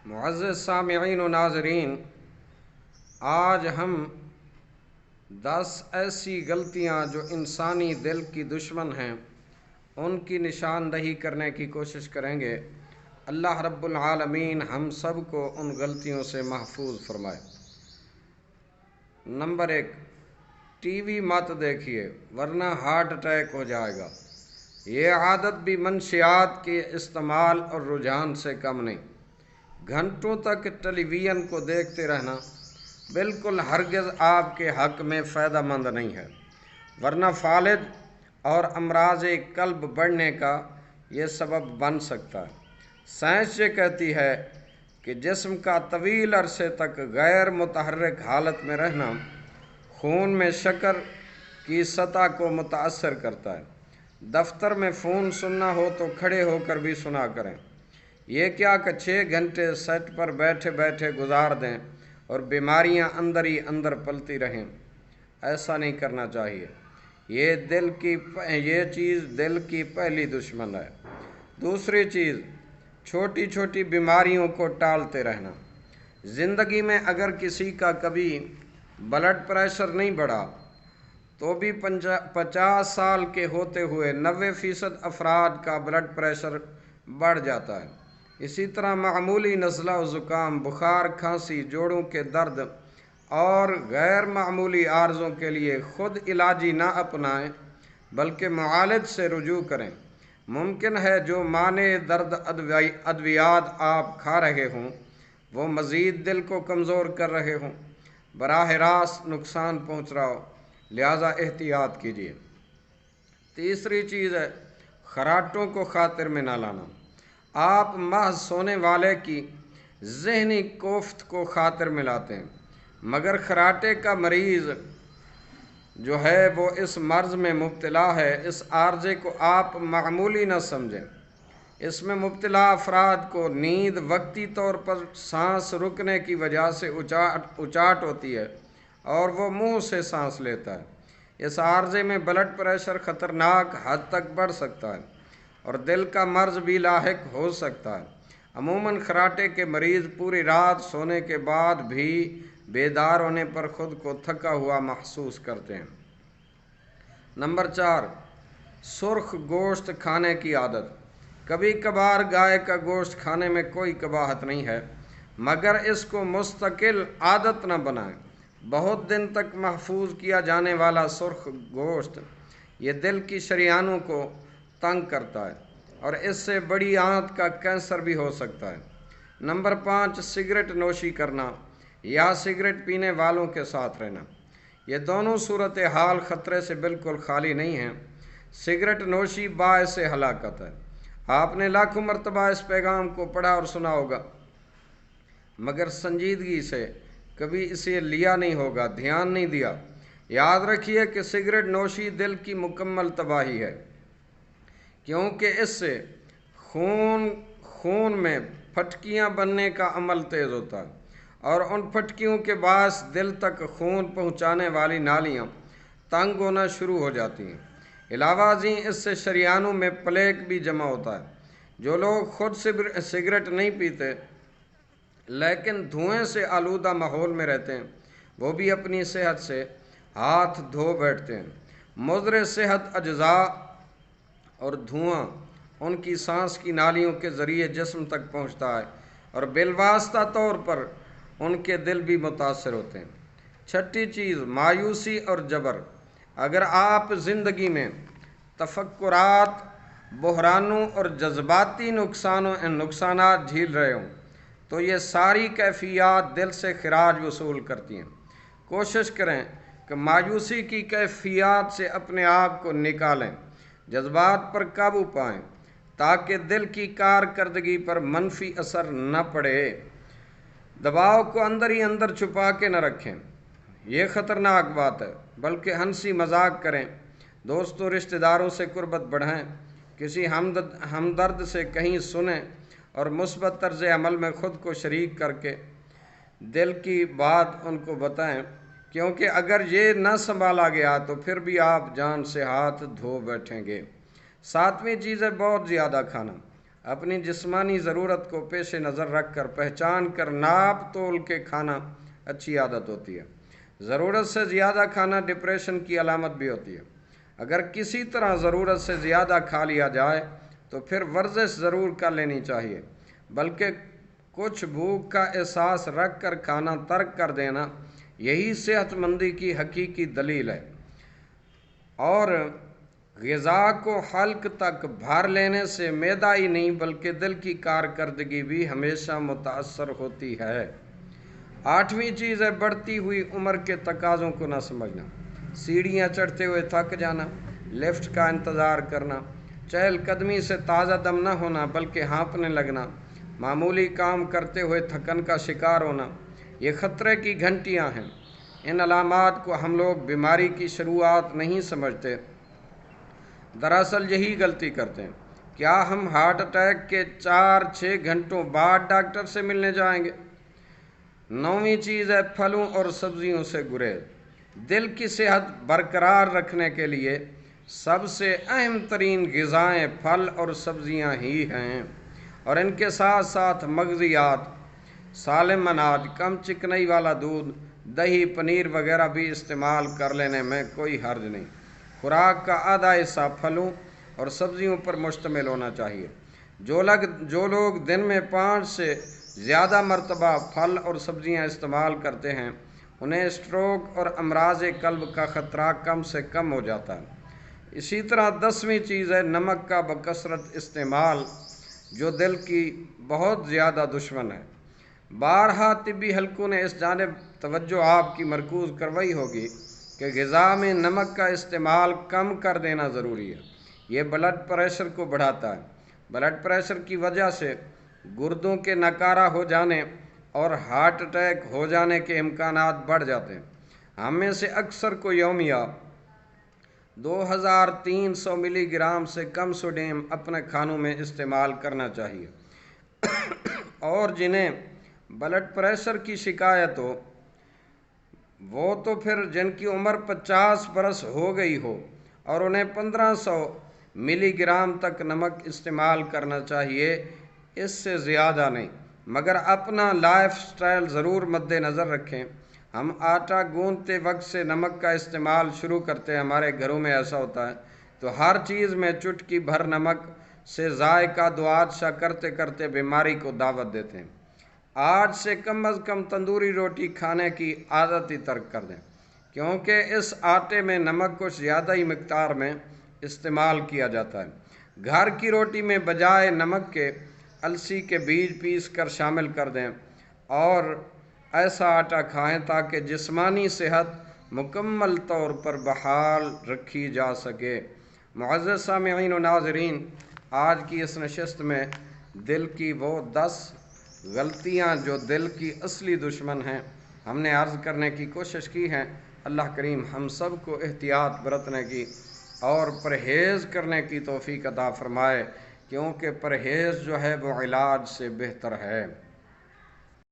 معزز سامعین و ناظرین، آج ہم 10 ایسی غلطیاں جو انسانی دل کی دشمن ہیں ان کی نشاندہی کرنے کی کوشش کریں گے۔ اللہ رب العالمین ہم سب کو ان غلطیوں سے محفوظ فرمائے۔ نمبر 1، ٹی وی مت دیکھیے ورنہ ہارٹ اٹیک ہو جائے گا۔ یہ عادت بھی منشیات کے استعمال اور رجحان سے کم نہیں۔ گھنٹوں تک ٹیلی ویژن کو دیکھتے رہنا بالکل ہرگز آپ کے حق میں فائدہ مند نہیں ہے، ورنہ فالج اور امراض قلب بڑھنے کا یہ سبب بن سکتا ہے۔ سائنس یہ کہتی ہے کہ جسم کا طویل عرصے تک غیر متحرک حالت میں رہنا خون میں شکر کی سطح کو متاثر کرتا ہے۔ دفتر میں فون سننا ہو تو کھڑے ہو کر بھی سنا کریں، یہ کیا کہ 6 گھنٹے سیٹ پر بیٹھے بیٹھے گزار دیں اور بیماریاں اندر ہی اندر پلتی رہیں۔ ایسا نہیں کرنا چاہیے، یہ چیز دل کی پہلی دشمن ہے۔ دوسری چیز، چھوٹی چھوٹی بیماریوں کو ٹالتے رہنا۔ زندگی میں اگر کسی کا کبھی بلڈ پریشر نہیں بڑھا تو بھی 50 سال کے ہوتے ہوئے 90% افراد کا بلڈ پریشر بڑھ جاتا ہے۔ اسی طرح معمولی نزلہ و زکام، بخار، کھانسی، جوڑوں کے درد اور غیر معمولی عارضوں کے لیے خود علاجی نہ اپنائیں بلکہ معالج سے رجوع کریں۔ ممکن ہے جو مانع درد ادویات آپ کھا رہے ہوں وہ مزید دل کو کمزور کر رہے ہوں، براہ راست نقصان پہنچ رہا ہو، لہذا احتیاط کیجیے۔ تیسری چیز ہے خراٹوں کو خاطر میں نہ لانا۔ آپ محض سونے والے کی ذہنی کوفت کو خاطر میں لاتے ہیں، مگر خراٹے کا مریض جو ہے وہ اس مرض میں مبتلا ہے۔ اس عارضے کو آپ معمولی نہ سمجھیں۔ اس میں مبتلا افراد کو نیند، وقتی طور پر سانس رکنے کی وجہ سے اچاٹ ہوتی ہے اور وہ منہ سے سانس لیتا ہے۔ اس عارضے میں بلڈ پریشر خطرناک حد تک بڑھ سکتا ہے اور دل کا مرض بھی لاحق ہو سکتا ہے۔ عموماً خراٹے کے مریض پوری رات سونے کے بعد بھی بیدار ہونے پر خود کو تھکا ہوا محسوس کرتے ہیں۔ نمبر 4، سرخ گوشت کھانے کی عادت۔ کبھی کبھار گائے کا گوشت کھانے میں کوئی قباحت نہیں ہے، مگر اس کو مستقل عادت نہ بنائیں۔ بہت دن تک محفوظ کیا جانے والا سرخ گوشت یہ دل کی شریانوں کو تنگ کرتا ہے اور اس سے بڑی آنت کا کینسر بھی ہو سکتا ہے۔ نمبر 5، سگریٹ نوشی کرنا یا سگریٹ پینے والوں کے ساتھ رہنا۔ یہ دونوں صورتحال خطرے سے بالکل خالی نہیں ہیں۔ سگریٹ نوشی باعث ہلاکت ہے۔ آپ نے لاکھوں مرتبہ اس پیغام کو پڑھا اور سنا ہوگا، مگر سنجیدگی سے کبھی اسے لیا نہیں ہوگا، دھیان نہیں دیا۔ یاد رکھیے کہ سگریٹ نوشی دل کی مکمل تباہی ہے، کیونکہ اس سے خون میں پھٹکیاں بننے کا عمل تیز ہوتا ہے اور ان پھٹکیوں کے باعث دل تک خون پہنچانے والی نالیاں تنگ ہونا شروع ہو جاتی ہیں۔ علاوہ ازیں اس سے شریانوں میں پلیک بھی جمع ہوتا ہے۔ جو لوگ خود سگریٹ نہیں پیتے لیکن دھوئیں سے آلودہ ماحول میں رہتے ہیں وہ بھی اپنی صحت سے ہاتھ دھو بیٹھتے ہیں۔ مضر صحت اجزاء اور دھواں ان کی سانس کی نالیوں کے ذریعے جسم تک پہنچتا ہے اور بالواسطہ طور پر ان کے دل بھی متاثر ہوتے ہیں۔ چھٹی چیز، مایوسی اور جبر۔ اگر آپ زندگی میں تفکرات، بحرانوں اور جذباتی نقصانات جھیل رہے ہوں تو یہ ساری کیفیات دل سے خراج وصول کرتی ہیں۔ کوشش کریں کہ مایوسی کی کیفیات سے اپنے آپ کو نکالیں، جذبات پر قابو پائیں تاکہ دل کی کارکردگی پر منفی اثر نہ پڑے۔ دباؤ کو اندر ہی اندر چھپا کے نہ رکھیں، یہ خطرناک بات ہے، بلکہ ہنسی مذاق کریں، دوستوں رشتہ داروں سے قربت بڑھائیں، کسی ہمدرد سے کہیں سنیں اور مثبت طرز عمل میں خود کو شریک کر کے دل کی بات ان کو بتائیں، کیونکہ اگر یہ نہ سنبھالا گیا تو پھر بھی آپ جان سے ہاتھ دھو بیٹھیں گے۔ 7ویں چیز ہے بہت زیادہ کھانا۔ اپنی جسمانی ضرورت کو پیش نظر رکھ کر پہچان کر ناپ تول کے کھانا اچھی عادت ہوتی ہے۔ ضرورت سے زیادہ کھانا ڈپریشن کی علامت بھی ہوتی ہے۔ اگر کسی طرح ضرورت سے زیادہ کھا لیا جائے تو پھر ورزش ضرور کر لینی چاہیے، بلکہ کچھ بھوک کا احساس رکھ کر کھانا ترک کر دینا یہی صحت مندی کی حقیقی دلیل ہے۔ اور غذا کو حلق تک بھر لینے سے معدہ ہی نہیں بلکہ دل کی کارکردگی بھی ہمیشہ متاثر ہوتی ہے۔ 8ویں چیز ہے بڑھتی ہوئی عمر کے تقاضوں کو نہ سمجھنا۔ سیڑھیاں چڑھتے ہوئے تھک جانا، لفٹ کا انتظار کرنا، چہل قدمی سے تازہ دم نہ ہونا بلکہ ہانپنے لگنا، معمولی کام کرتے ہوئے تھکن کا شکار ہونا، یہ خطرے کی گھنٹیاں ہیں۔ ان علامات کو ہم لوگ بیماری کی شروعات نہیں سمجھتے، دراصل یہی غلطی کرتے ہیں۔ کیا ہم ہارٹ اٹیک کے 4-6 گھنٹوں بعد ڈاکٹر سے ملنے جائیں گے؟ 9ویں چیز ہے پھلوں اور سبزیوں سے گریز۔ دل کی صحت برقرار رکھنے کے لیے سب سے اہم ترین غذائیں پھل اور سبزیاں ہی ہیں، اور ان کے ساتھ ساتھ مغزیات، سالم اناج، کم چکنائی والا دودھ، دہی، پنیر وغیرہ بھی استعمال کر لینے میں کوئی حرج نہیں۔ خوراک کا آدھا حصہ پھلوں اور سبزیوں پر مشتمل ہونا چاہیے۔ جو لوگ دن میں 5 سے زیادہ مرتبہ پھل اور سبزیاں استعمال کرتے ہیں انہیں سٹروک اور امراض قلب کا خطرہ کم سے کم ہو جاتا ہے۔ اسی طرح 10ویں چیز ہے نمک کا بکثرت استعمال، جو دل کی بہت زیادہ دشمن ہے۔ بارہا طبی حلقوں نے اس جانب توجہ آپ کی مرکوز کروائی ہوگی کہ غذا میں نمک کا استعمال کم کر دینا ضروری ہے۔ یہ بلڈ پریشر کو بڑھاتا ہے۔ بلڈ پریشر کی وجہ سے گردوں کے ناکارہ ہو جانے اور ہارٹ اٹیک ہو جانے کے امکانات بڑھ جاتے ہیں۔ ہم میں سے اکثر کو یومیہ 2300 ملی گرام سے کم سوڈیم اپنے کھانوں میں استعمال کرنا چاہیے، اور جنہیں بلڈ پریشر کی شکایت ہو وہ تو پھر جن کی عمر 50 برس ہو گئی ہو اور انہیں 1500 ملی گرام تک نمک استعمال کرنا چاہیے، اس سے زیادہ نہیں۔ مگر اپنا لائف سٹائل ضرور مد نظر رکھیں۔ ہم آٹا گوندتے وقت سے نمک کا استعمال شروع کرتے ہیں، ہمارے گھروں میں ایسا ہوتا ہے، تو ہر چیز میں چٹکی بھر نمک سے ذائقہ دعادشاہ کرتے کرتے بیماری کو دعوت دیتے ہیں۔ آج سے کم از کم تندوری روٹی کھانے کی عادت ہی ترک کر دیں، کیونکہ اس آٹے میں نمک کچھ زیادہ ہی مقدار میں استعمال کیا جاتا ہے۔ گھر کی روٹی میں بجائے نمک کے السی کے بیج پیس کر شامل کر دیں اور ایسا آٹا کھائیں تاکہ جسمانی صحت مکمل طور پر بحال رکھی جا سکے۔ معزز سامعین و ناظرین، آج کی اس نشست میں دل کی وہ 10 غلطیاں جو دل کی اصلی دشمن ہیں ہم نے عرض کرنے کی کوشش کی ہیں۔ اللہ کریم ہم سب کو احتیاط برتنے کی اور پرہیز کرنے کی توفیق عطا فرمائے، کیونکہ پرہیز جو ہے وہ علاج سے بہتر ہے۔